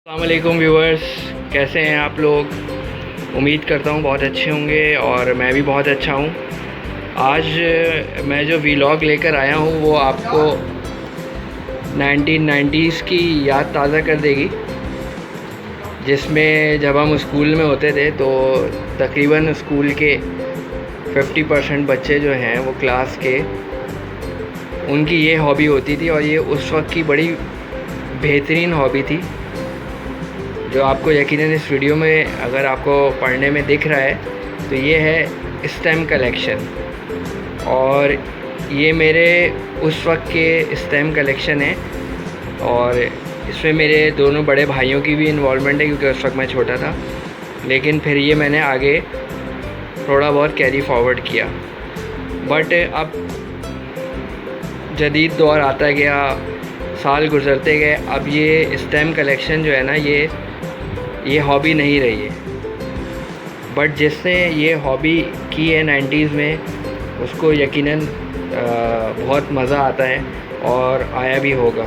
अस्सलामुअलैकुम व्यूअर्स, कैसे हैं आप लोग। उम्मीद करता हूँ बहुत अच्छे होंगे और मैं भी बहुत अच्छा हूँ। आज मैं जो वीलॉग लेकर आया हूँ वो आपको 1990s की याद ताज़ा कर देगी, जिसमें जब हम स्कूल में होते थे तो तकरीबन स्कूल के 50% बच्चे जो हैं वो क्लास के, उनकी ये हॉबी होती थी और ये उस वक्त की बड़ी बेहतरीन हॉबी थी, जो आपको यकीनन इस वीडियो में अगर आपको पढ़ने में दिख रहा है तो ये है स्टेम कलेक्शन। और ये मेरे उस वक्त के स्टेम कलेक्शन है और इसमें मेरे दोनों बड़े भाइयों की भी इन्वॉल्वमेंट है, क्योंकि उस वक्त मैं छोटा था। लेकिन फिर ये मैंने आगे थोड़ा बहुत कैरी फॉरवर्ड किया। बट अब जदीद दौर आता गया, साल गुज़रते गए, अब ये स्टेम कलेक्शन जो है ना ये हॉबी नहीं रही है। बट जिसने ये हॉबी की है 90s में, उसको यकीनन बहुत मज़ा आता है और आया भी होगा।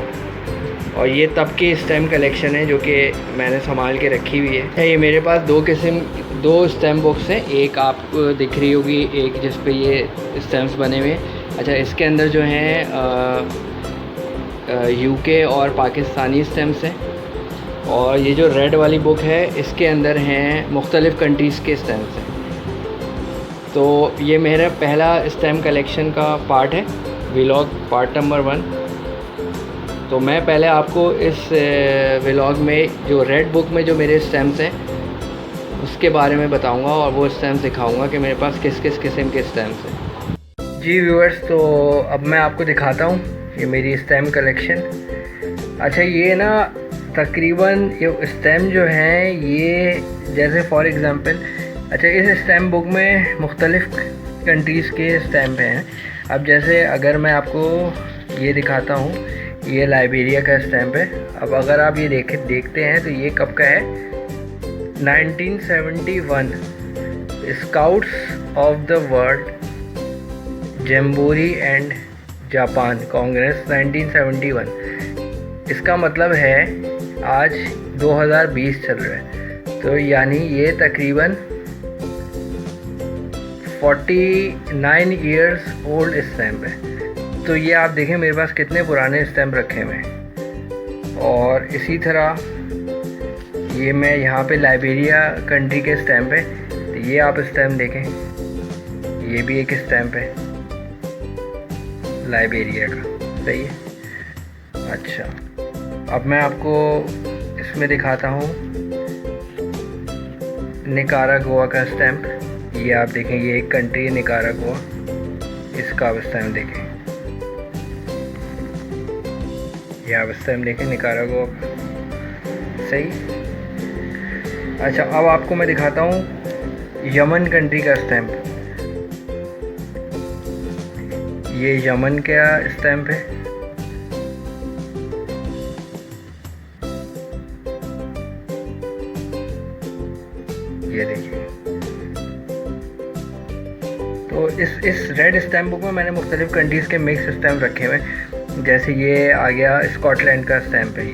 और ये तब की स्टेम कलेक्शन है जो कि मैंने संभाल के रखी हुई है। ये मेरे पास दो स्टेम बुक्स हैं, एक आपको दिख रही होगी, एक जिस पे ये स्टेम्स बने हुए हैं। अच्छा, इसके अंदर जो हैं यूके और पाकिस्तानी स्टेम्स हैं, और ये जो रेड वाली बुक है इसके अंदर हैं मुख्तलिफ़ कंट्रीज़ के स्टैम्प्स हैं। तो ये मेरा पहला स्टैम्प कलेक्शन का पार्ट है, व्लॉग पार्ट नंबर 1। तो मैं पहले आपको इस व्लॉग में जो रेड बुक में जो मेरे स्टैम्प्स हैं उसके बारे में बताऊंगा और वो स्टैम्प्स दिखाऊंगा कि मेरे पास किस किस किस्म के स्टैम्प्स हैं। जी व्यूअर्स, तो अब मैं आपको दिखाता हूँ ये मेरी स्टैम्प कलेक्शन। अच्छा, ये ना तकरीबन ये स्टैम्प जो हैं ये जैसे फॉर एग्ज़ाम्पल, अच्छा इस स्टैम्प बुक में मुख्तलिफ़ कंट्रीज़ के स्टैम्प हैं। अब जैसे अगर मैं आपको ये दिखाता हूँ, ये लाइबेरिया का स्टैम्प है। अब अगर आप ये देखते हैं तो ये कब का है, 1971, scouts of the world jamboree and Japan Congress 1971। इसका मतलब है आज 2020 चल रहा है, तो यानी ये तकरीबन 49 इयर्स ओल्ड स्टैम्प है। तो ये आप देखें मेरे पास कितने पुराने स्टैम्प रखे हुए हैं। और इसी तरह ये मैं यहाँ पे लाइबेरिया कंट्री के स्टैम्प है, तो ये आप स्टैम्प देखें, ये भी एक स्टैम्प है लाइबेरिया का, सही है। अच्छा, अब मैं आपको इसमें दिखाता हूँ निकारागुआ का स्टैम्प। ये आप देखें, ये एक कंट्री है निकारागुआ, इसका आप स्टैम्प देखें, ये आप स्टैम्प देखें निकारागुआ का, सही। अच्छा, अब आपको मैं दिखाता हूँ यमन कंट्री का स्टैम्प। ये यमन का स्टैम्प है। ये देखिए, तो इस रेड स्टैम्प बुक में मैंने मुख्तलिफ़ कंट्रीज़ के मिक्स स्टैम्प रखे हुए हैं। जैसे ये आ गया स्कॉटलैंड का स्टैम्प है,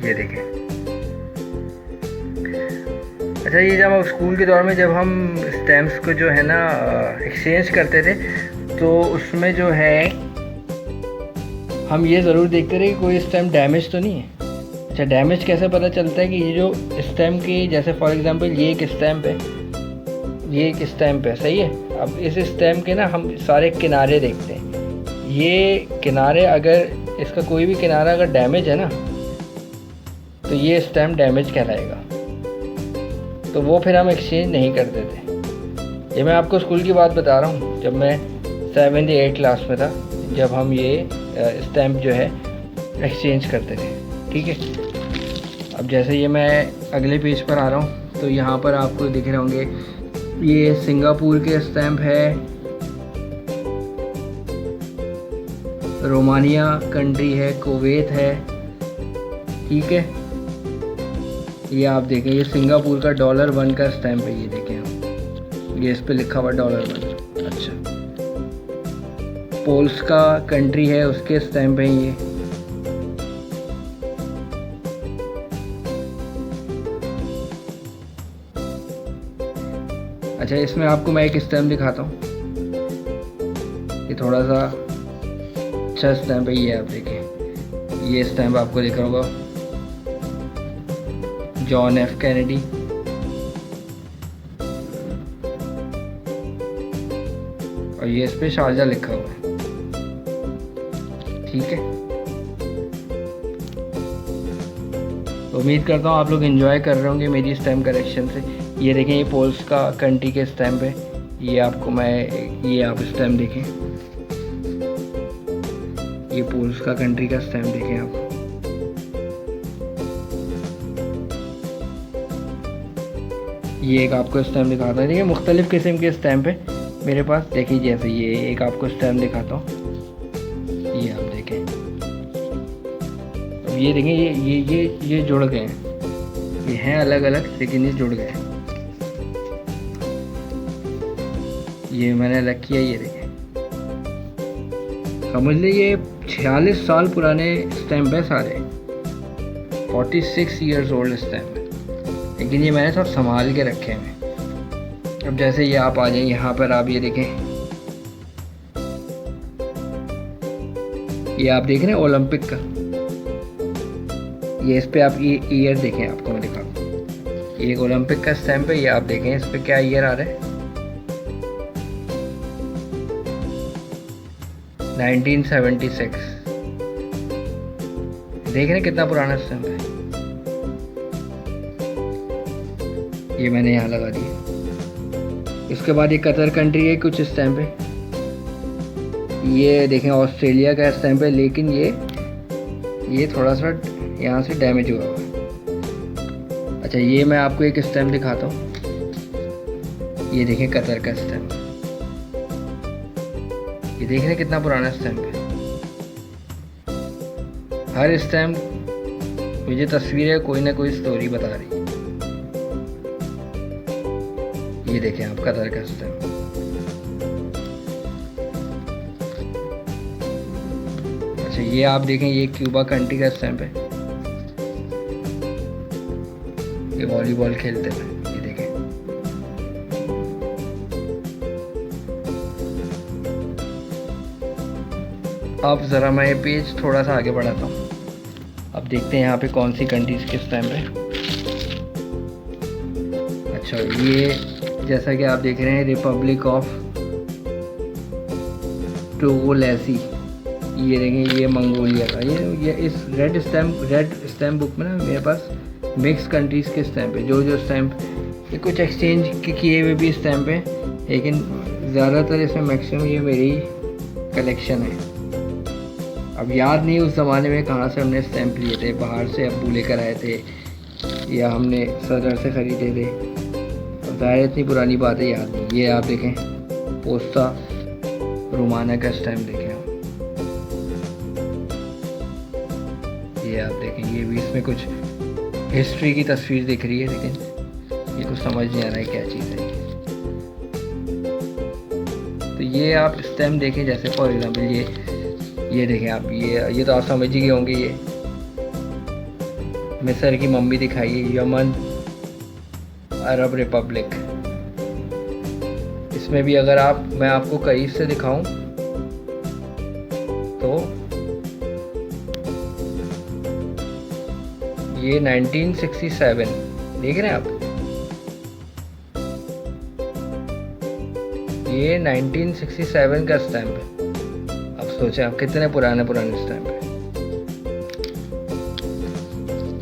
ये देखें। अच्छा, ये जब स्कूल के दौर में जब हम स्टैम्प्स को जो है ना एक्सचेंज करते थे, तो उसमें जो है हम ये ज़रूर देखते थे कि कोई स्टैम्प डैमेज तो नहीं है। अच्छा, डैमेज कैसे पता चलता है कि ये जो स्टैम्प की, जैसे फॉर एग्जांपल ये एक स्टैम्प है, ये एक स्टैम्प है, सही है। अब इस स्टैम्प के ना हम सारे किनारे देखते हैं, ये किनारे अगर इसका कोई भी किनारा अगर डैमेज है ना, तो ये स्टैम्प डैमेज कहलाएगा, तो वो फिर हम एक्सचेंज नहीं करते थे। ये मैं आपको स्कूल की बात बता रहा हूँ, जब मैं 7th या 8th क्लास में था, जब हम ये स्टैम्प जो है एक्सचेंज करते थे, ठीक है। अब जैसे ये मैं अगले पेज पर आ रहा हूँ, तो यहाँ पर आपको दिख रहे होंगे ये सिंगापुर के स्टैम्प है, रोमानिया कंट्री है, कुवैत है, ठीक है। ये आप देखें, ये सिंगापुर का $1 का स्टैम्प है, ये देखें आप, ये इस पे लिखा हुआ $1। अच्छा, पोल्स का कंट्री है, उसके स्टैम्प हैं ये, अच्छा, इसमें आपको मैं एक स्टैम्प दिखाता हूँ, ये थोड़ा सा अच्छा स्टैम्प है। ये आप देखें, ये स्टैम्प आपको दिख रहा होगा, जॉन एफ कैनेडी। और ये इस पे शारजा लिखा हुआ है। ठीक है, तो उम्मीद करता हूँ आप लोग एंजॉय कर रहे होंगे मेरी स्टैम्प कलेक्शन से। ये देखें, ये पोल्स का कंट्री के स्टैम्प है। ये आपको मैं, ये आप स्टैम्प देखें, ये पोल्स का कंट्री का स्टैम्प देखें आप। ये एक आपको स्टैम्प दिखाता है। देखिए, मुख्तलिफ़ किस्म के स्टैम्प है मेरे पास। देखिए, जैसे ये एक आपको स्टैम्प दिखाता हूँ, ये आप देखें। अब ये देखें, ये जुड़ गए हैं, ये हैं अलग अलग लेकिन ये जुड़ गए हैं। ये मैंने अलग किया, ये देखें, समझ लीजिए ये 46 साल पुराने स्टैम्प है सारे, 46 ईयर्स ओल्ड स्टैम्प है, लेकिन ये मैंने सब संभाल के रखे हैं। अब जैसे ये आप आ जाएं यहाँ पर, आप ये देखें, ये आप देख रहे हैं ओलंपिक का, ये इस पे आप ये ईयर देखें, आपको मैं दिखाऊँ। ये एक ओलंपिक का स्टैम्प है, ये आप देखें इस पे क्या ईयर आ रहा है, 1976। देख रहे हैं कितना पुराना स्टैम्प है। ये मैंने यहाँ लगा दिया। इसके बाद ये कतर कंट्री के कुछ स्टैम्प है। ये देखें ऑस्ट्रेलिया का स्टैम्प है, लेकिन ये थोड़ा सा यहाँ से डैमेज हुआ हुआ है। अच्छा, ये मैं आपको एक स्टैम्प दिखाता हूँ। ये देखें कतर का स्टैम्प, ये देख रहे हैं कितना पुराना स्टैम्प है। हर स्टैम्प मुझे तस्वीर है, कोई ना कोई स्टोरी बता रही है। ये देखें आप कतर का स्टैम्प। अच्छा, ये आप देखें, ये क्यूबा कंट्री का स्टैम्प है। ये वॉलीबॉल खेलते हैं, ये देखें। अब ज़रा मैं ये पेज थोड़ा सा आगे बढ़ाता हूँ। अब देखते हैं यहाँ पे कौन सी कंट्रीज़ के स्टैम्प है। अच्छा, ये जैसा कि आप देख रहे हैं, रिपब्लिक ऑफ टोगोलैसी। ये देखें, ये मंगोलिया का। ये इस रेड स्टैम्प बुक में ना मेरे पास मिक्स कंट्रीज़ के स्टैम्प है। जो स्टैम्प, ये कुछ एक्सचेंज किए हुए भी स्टैम्प है, लेकिन ज़्यादातर इसमें मैक्सिमम ये मेरी कलेक्शन है। अब याद नहीं उस ज़माने में कहाँ से हमने स्टैम्प लिए थे, बाहर से अब्बू लेकर आए थे या हमने सदर से ख़रीदे थे। अब ज़ाहिर इतनी पुरानी बात है, याद नहीं। ये आप देखें, पोस्ता रोमाना का स्टैम्प देखें आप। ये आप देखें, ये भी इसमें कुछ हिस्ट्री की तस्वीर दिख रही है, लेकिन ये कुछ समझ नहीं आ रहा है क्या चीज़ है। तो ये आप स्टैम्प देखें, जैसे फॉर एग्ज़ाम्पल ये देखें आप, ये तो आप समझ ही गए होंगे। ये मिस्र की मम्मी दिखाई है, यमन अरब रिपब्लिक। इसमें भी अगर मैं आपको करीब से दिखाऊं तो ये 1967 देख रहे हैं आप, ये 1967 का स्टैम्प है। अब सोचें आप कितने पुराने स्टैम्प है।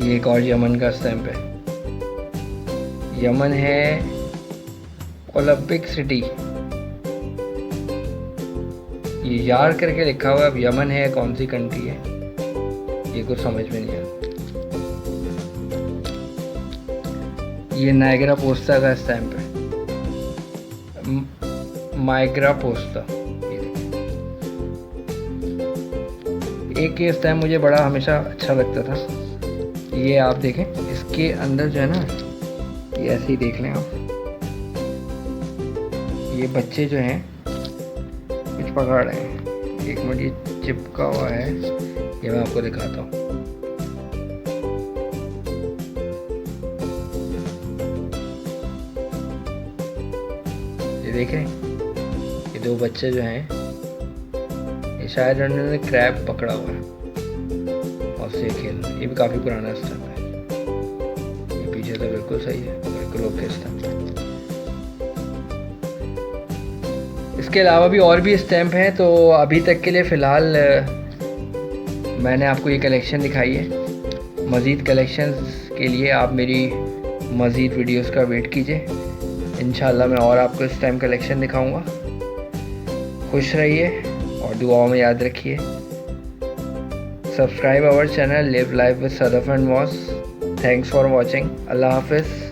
ये एक और यमन का स्टैम्प है। यमन है ओलंपिक सिटी, ये यार करके लिखा हुआ है। अब यमन है, कौन सी कंट्री है ये कुछ समझ में नहीं आता। ये नायग्रा पोस्ता का स्टैम्प है, माइग्रा पोस्ता। एक ये स्टैम्प मुझे बड़ा हमेशा अच्छा लगता था। ये आप देखें, इसके अंदर जो है ना, ये ऐसे ही देख लें आप, ये बच्चे जो हैं कुछ पकड़ रहे हैं। एक मिनट, ये चिपका हुआ है, ये मैं आपको दिखाता हूँ। ये देखें, ये दो बच्चे जो हैं, ये शायद उन्होंने क्रैब पकड़ा हुआ है और से खेल। ये भी काफ़ी पुराना स्टैम्प है। ये पीछे तो बिल्कुल सही है, बिल्कुल ओके स्टैम्प है। इसके अलावा भी और भी स्टैम्प हैं, तो अभी तक के लिए फ़िलहाल मैंने आपको ये कलेक्शन दिखाई है। मज़ीद कलेक्शंस के लिए आप मेरी मज़ीद वीडियोस का वेट कीजिए। इंशाल्लाह मैं और आपको इस टाइम कलेक्शन दिखाऊंगा। खुश रहिए और दुआओं में याद रखिए। Subscribe our channel live life with Sadaf and Moss. Thanks for watching. अल्लाह हाफिज़।